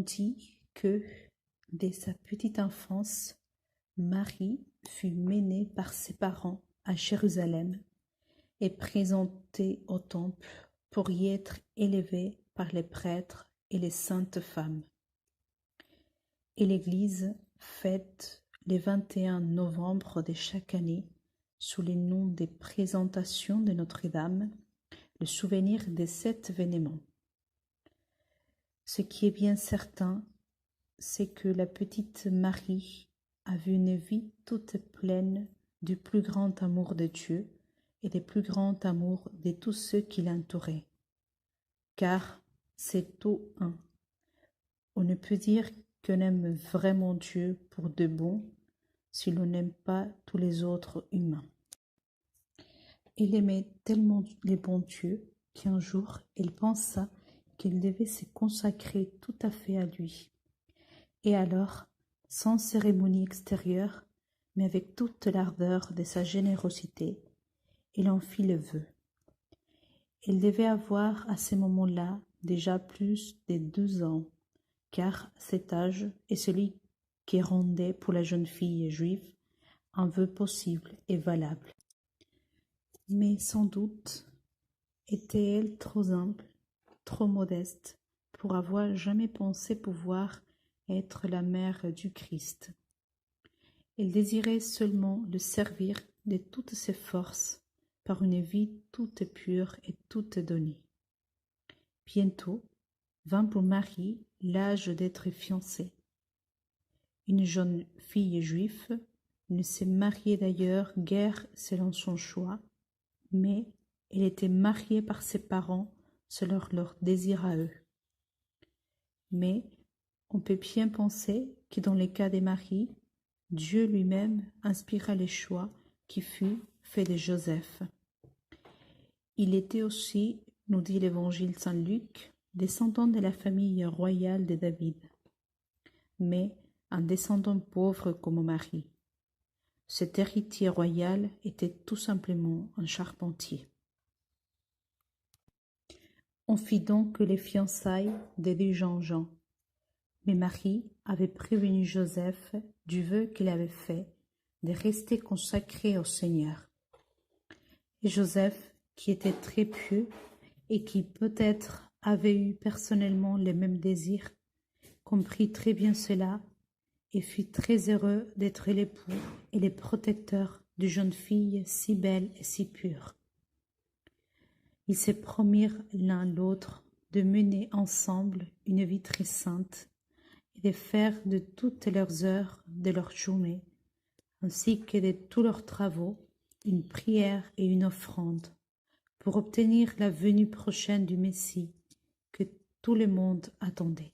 dit que, dès sa petite enfance, Marie fut menée par ses parents à Jérusalem et présentée au temple pour y être élevée par les prêtres et les saintes femmes. Et l'Église fête le 21 novembre de chaque année, sous le nom des présentations de Notre-Dame, le souvenir de cet événement. Ce qui est bien certain, c'est que la petite Marie a vu une vie toute pleine du plus grand amour de Dieu et du plus grand amour de tous ceux qui l'entouraient. Car c'est tout un. On ne peut dire qu'on aime vraiment Dieu pour de bon si l'on n'aime pas tous les autres humains. Elle aimait tellement les bons dieux qu'un jour elle pensa qu'elle devait se consacrer tout à fait à lui. Et alors, sans cérémonie extérieure, mais avec toute l'ardeur de sa générosité, elle en fit le vœu. Elle devait avoir à ce moment-là déjà plus de 12 ans, car cet âge est celui qui rendait pour la jeune fille juive un vœu possible et valable. Mais sans doute était-elle trop humble, trop modeste, pour avoir jamais pensé pouvoir être la mère du Christ. Elle désirait seulement le servir de toutes ses forces par une vie toute pure et toute donnée. Bientôt vint pour Marie l'âge d'être fiancée. Une jeune fille juive ne s'est mariée d'ailleurs guère selon son choix, mais elle était mariée par ses parents selon leur désir à eux. Mais on peut bien penser que dans le cas de Marie, Dieu lui-même inspira les choix qui fut fait de Joseph. Il était aussi, nous dit l'évangile Saint Luc, descendant de la famille royale de David, mais un descendant pauvre comme Marie. Cet héritier royal était tout simplement un charpentier. On fit donc les fiançailles des deux jeunes gens. Mais Marie avait prévenu Joseph du vœu qu'il avait fait de rester consacré au Seigneur. Et Joseph, qui était très pieux et qui peut-être avait eu personnellement les mêmes désirs, comprit très bien cela et fut très heureux d'être l'époux et le protecteur d'une jeune fille si belle et si pure. Ils se promirent l'un l'autre de mener ensemble une vie très sainte et de faire de toutes leurs heures de leur journée, ainsi que de tous leurs travaux, une prière et une offrande, pour obtenir la venue prochaine du Messie que tout le monde attendait.